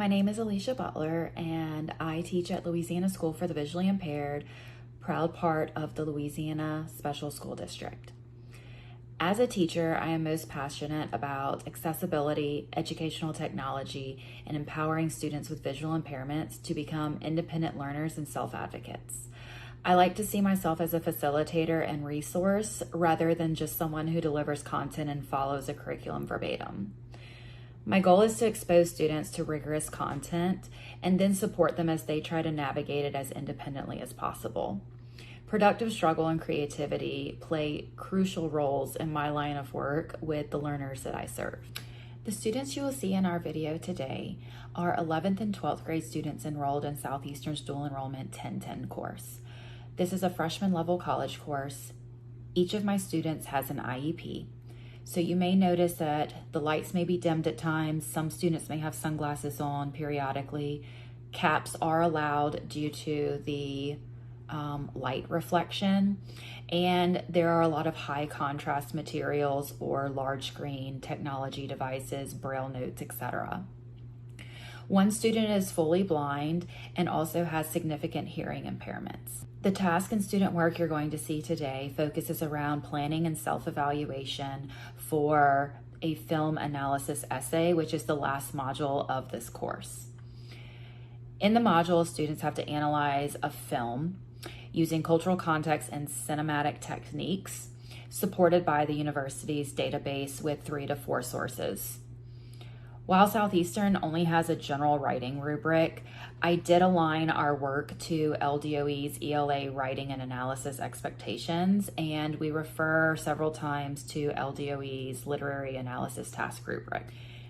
My name is Alicia Butler, and I teach at Louisiana School for the Visually Impaired, proud part of the Louisiana Special School District. As a teacher, I am most passionate about accessibility, educational technology, and empowering students with visual impairments to become independent learners and self-advocates. I like to see myself as a facilitator and resource rather than just someone who delivers content and follows a curriculum verbatim. My goal is to expose students to rigorous content and then support them as they try to navigate it as independently as possible. Productive struggle and creativity play crucial roles in my line of work with the learners that I serve. The students you will see in our video today are 11th and 12th grade students enrolled in Southeastern's Dual Enrollment 1010 course. This is a freshman level college course. Each of my students has an IEP. So you may notice that the lights may be dimmed at times. Some students may have sunglasses on periodically. Caps are allowed due to the light reflection. And there are a lot of high contrast materials or large screen technology devices, braille notes, etc. One student is fully blind and also has significant hearing impairments. The task and student work you're going to see today focuses around planning and self-evaluation for a film analysis essay, which is the last module of this course. In the module, students have to analyze a film using cultural context and cinematic techniques, supported by the university's database with 3 to 4 sources. While Southeastern only has a general writing rubric, I did align our work to LDOE's ELA writing and analysis expectations, and we refer several times to LDOE's literary analysis task rubric.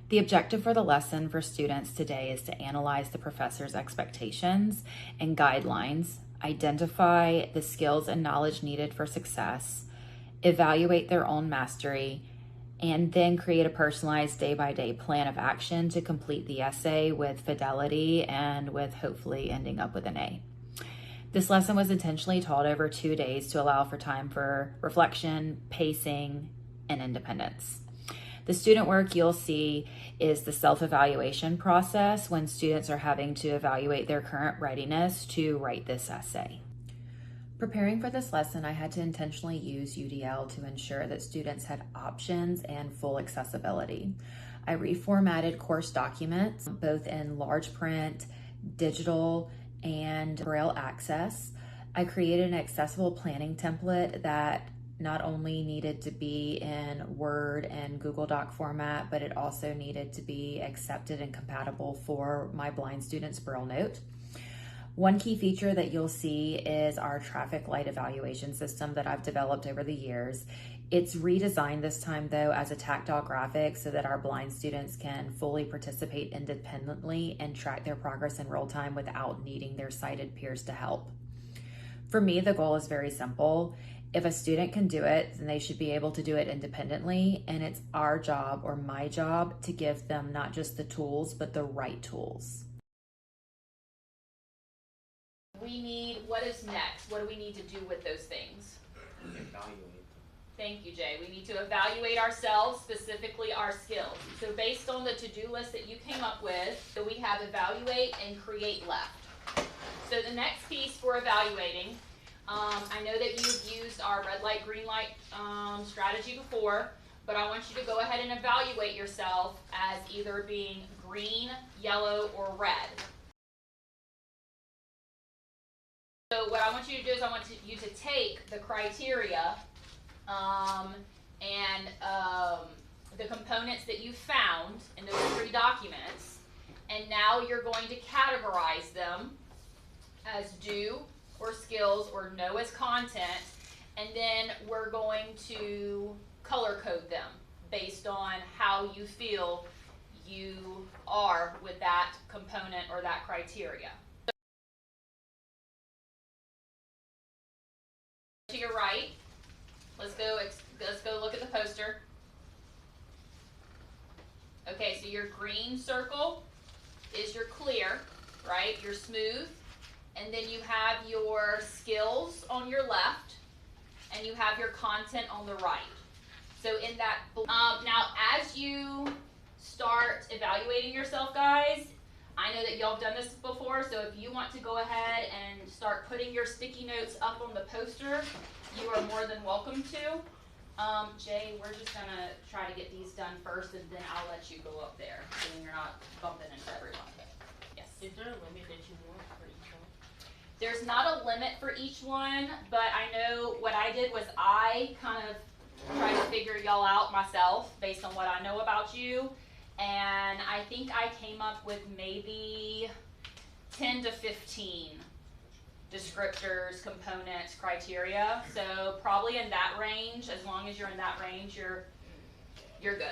The objective for the lesson for students today is to analyze the professor's expectations and guidelines, identify the skills and knowledge needed for success, evaluate their own mastery, and then create a personalized day-by-day plan of action to complete the essay with fidelity and with hopefully ending up with an A. This lesson was intentionally taught over 2 days to allow for time for reflection, pacing, and independence. The student work you'll see is the self-evaluation process when students are having to evaluate their current readiness to write this essay. Preparing for this lesson, I had to intentionally use UDL to ensure that students had options and full accessibility. I reformatted course documents, both in large print, digital, and Braille access. I created an accessible planning template that not only needed to be in Word and Google Doc format, but it also needed to be accepted and compatible for my blind students' Braille note. One key feature that you'll see is our traffic light evaluation system that I've developed over the years. It's redesigned this time though as a tactile graphic so that our blind students can fully participate independently and track their progress in real time without needing their sighted peers to help. For me, the goal is very simple. If a student can do it, then they should be able to do it independently, and it's our job or my job to give them not just the tools, but the right tools. We need, what is next? What do we need to do with those things? Evaluate. Thank you, Jay. We need to evaluate ourselves, specifically our skills. So based on the to-do list that you came up with, so we have evaluate and create left. So the next piece for evaluating, I know that you've used our red light, green light strategy before, but I want you to go ahead and evaluate yourself as either being green, yellow, or red. So what I want you to do is I want you to take the criteria and the components that you found in those 3 documents, and now you're going to categorize them as do or skills or know as content, and then we're going to color code them based on how you feel you are with that component or that criteria. To your right, let's go look at the poster. Okay, so your green circle is your clear, right? Your smooth, and then you have your skills on your left, and you have your content on the right. So in that, now as you start evaluating yourself, guys, I y'all have done this before, so if you want to go ahead and start putting your sticky notes up on the poster, you are more than welcome to. Jay, we're just gonna try to get these done first, and then I'll let you go up there, so then you're not bumping into everyone. Yes? Is there a limit that you want for each one? There's not a limit for each one, but I know what I did was I kind of tried to figure y'all out myself based on what I know about you, and I think I came up with maybe 10 to 15 descriptors, components, criteria. So probably in that range. As long as you're in that range, you're good.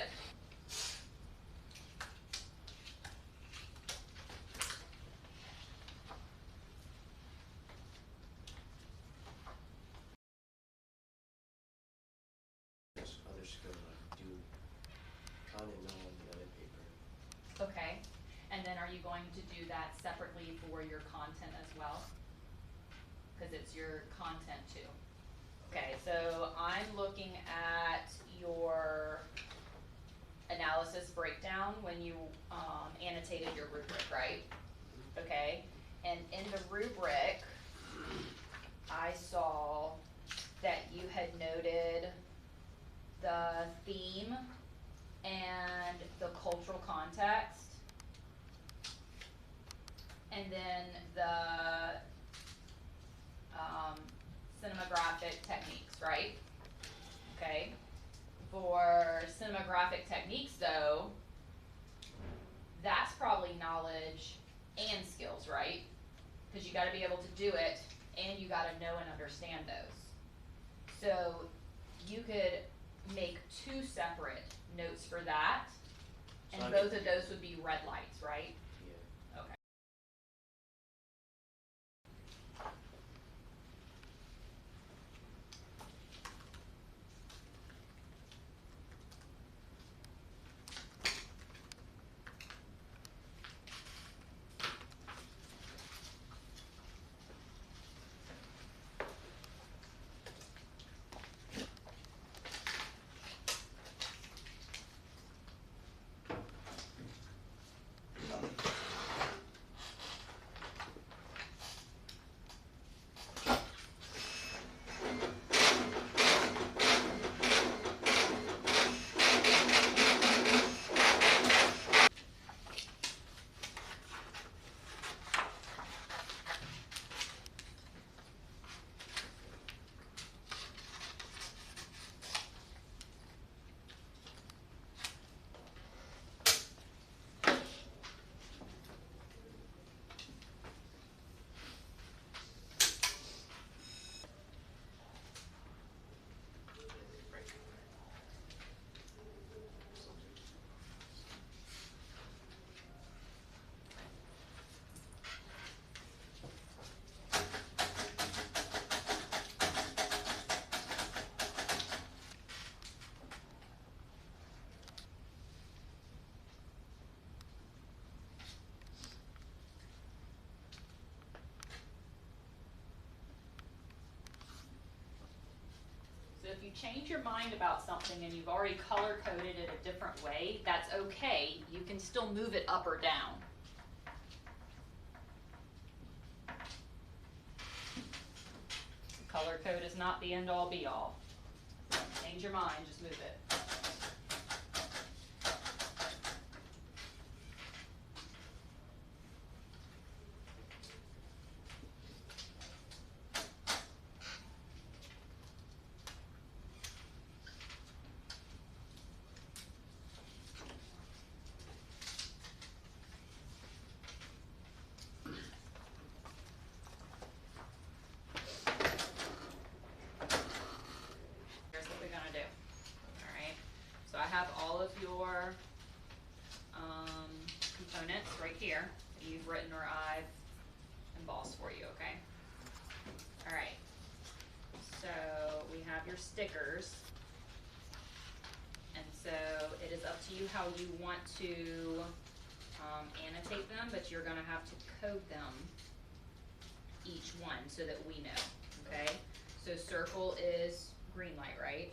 Other skill I do kind of know on the other paper. Okay. And then are you going to do that separately for your content as well? Because it's your content too. Okay, so I'm looking at your analysis breakdown when you annotated your rubric, right? Okay, and in the rubric, I saw that you had noted the theme and the cultural context, and then the cinematographic techniques, right? Okay. For cinematographic techniques, though, that's probably knowledge and skills, right? Because you got to be able to do it, and you got to know and understand those. So you could make 2 separate notes for that, and So both of those would be red lights, right? Yeah. Okay. So if you change your mind about something and you've already color coded it a different way, that's okay. You can still move it up or down. Color code is not the end all be all. Change your mind, just move it. Here's what we're gonna do. All right. So I have all of your components right here that you've written or I've embossed for you. Okay. All right. So we have your stickers, and so it is up to you how you want to annotate them, but you're gonna have to code them each one so that we know. Okay. So circle is green light, right?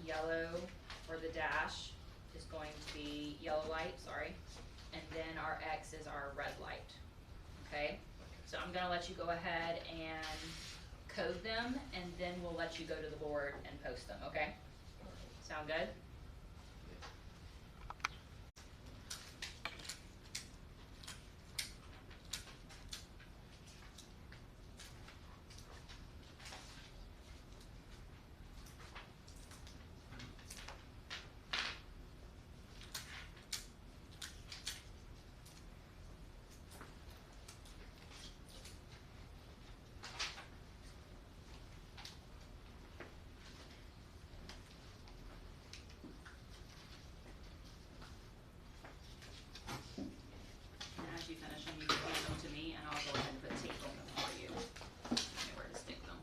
Yellow, or the dash, is going to be yellow light, sorry. and then our X is our red light, okay? So I'm gonna let you go ahead and code them, and then we'll let you go to the board and post them, okay? Sound good? And as you finish them, you can hand them to me, and I'll go ahead and put tape on them for you. You know where to stick them.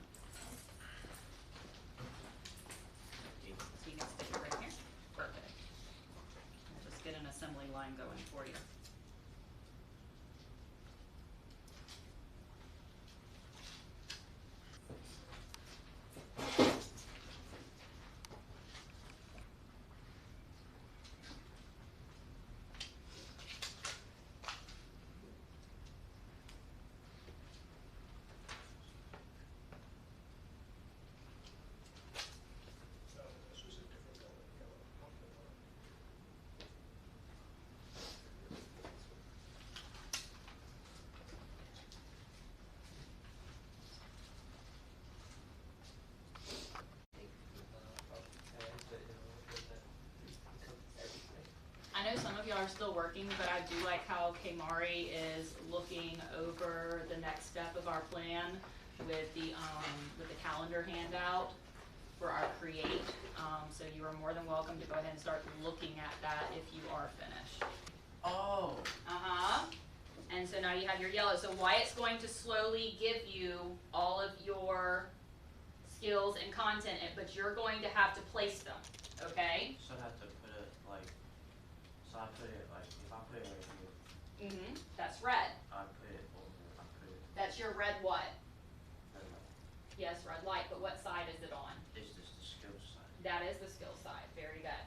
So you can stick it right here. Perfect. We'll just get an assembly line going for you. I know some of y'all are still working, but I do like how Kamari is looking over the next step of our plan with the calendar handout for our create. So you are more than welcome to go ahead and start looking at that if you are finished. Oh, And so now you have your yellow. So Wyatt's going to slowly give you all of your skills and content, but you're going to have to place them, okay? so I have to put it like, so I put it like, if I put it right here, That's red. I put it over, I put it, That's your red what? I don't know, Yes, red light, but what side is it on? it's just the skill side. That is the skill side. Very good.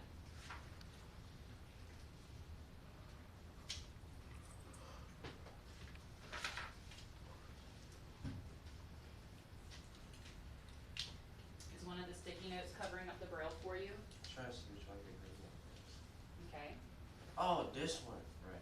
Is one of the sticky notes covering up the braille for you? Try to see which one you're good at. Okay. Oh, this one, right.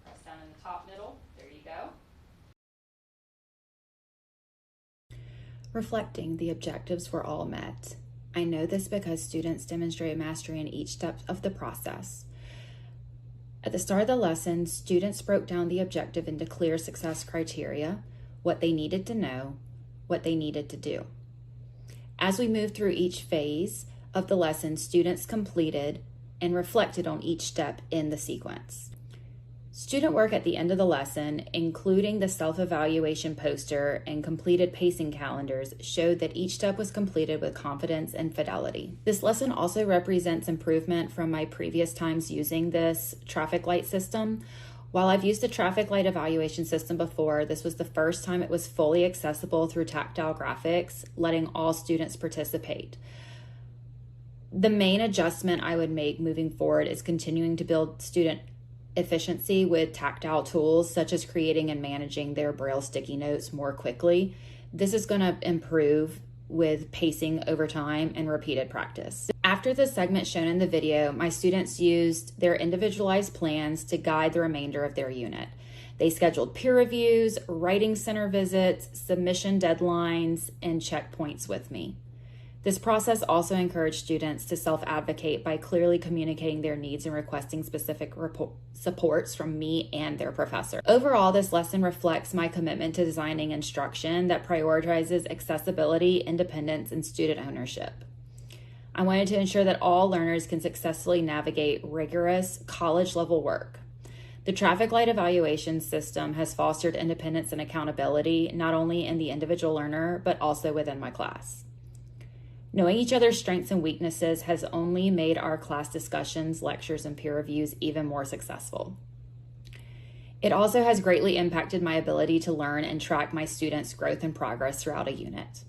Press down in the top middle. There you go. Reflecting, the objectives were all met. I know this because students demonstrated mastery in each step of the process. At the start of the lesson, students broke down the objective into clear success criteria, what they needed to know, what they needed to do. As we moved through each phase of the lesson, students completed and reflected on each step in the sequence. Student work at the end of the lesson, including the self-evaluation poster and completed pacing calendars, showed that each step was completed with confidence and fidelity. This lesson also represents improvement from my previous times using this traffic light system. While I've used the traffic light evaluation system before, this was the first time it was fully accessible through tactile graphics, letting all students participate. The main adjustment I would make moving forward is continuing to build student efficiency with tactile tools, such as creating and managing their Braille sticky notes more quickly. This is going to improve with pacing over time and repeated practice. After the segment shown in the video, my students used their individualized plans to guide the remainder of their unit. They scheduled peer reviews, writing center visits, submission deadlines, and checkpoints with me. This process also encouraged students to self-advocate by clearly communicating their needs and requesting specific supports from me and their professor. Overall, this lesson reflects my commitment to designing instruction that prioritizes accessibility, independence, and student ownership. I wanted to ensure that all learners can successfully navigate rigorous college-level work. The traffic light evaluation system has fostered independence and accountability, not only in the individual learner, but also within my class. Knowing each other's strengths and weaknesses has only made our class discussions, lectures, and peer reviews even more successful. It also has greatly impacted my ability to learn and track my students' growth and progress throughout a unit.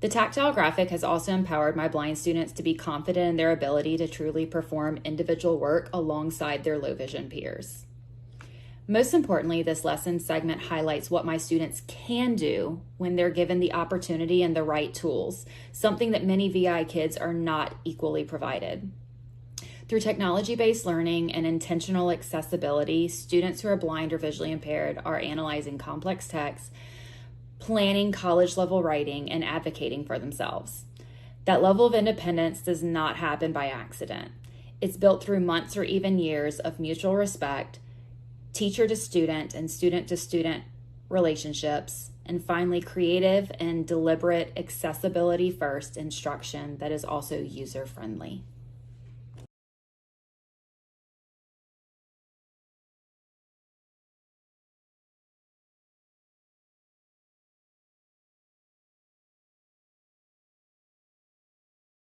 The tactile graphic has also empowered my blind students to be confident in their ability to truly perform individual work alongside their low vision peers. Most importantly, this lesson segment highlights what my students can do when they're given the opportunity and the right tools, something that many VI kids are not equally provided. Through technology-based learning and intentional accessibility, students who are blind or visually impaired are analyzing complex texts, planning college-level writing, and advocating for themselves. That level of independence does not happen by accident. It's built through months or even years of mutual respect, teacher to student and student to student relationships, and finally, creative and deliberate accessibility first instruction that is also user-friendly.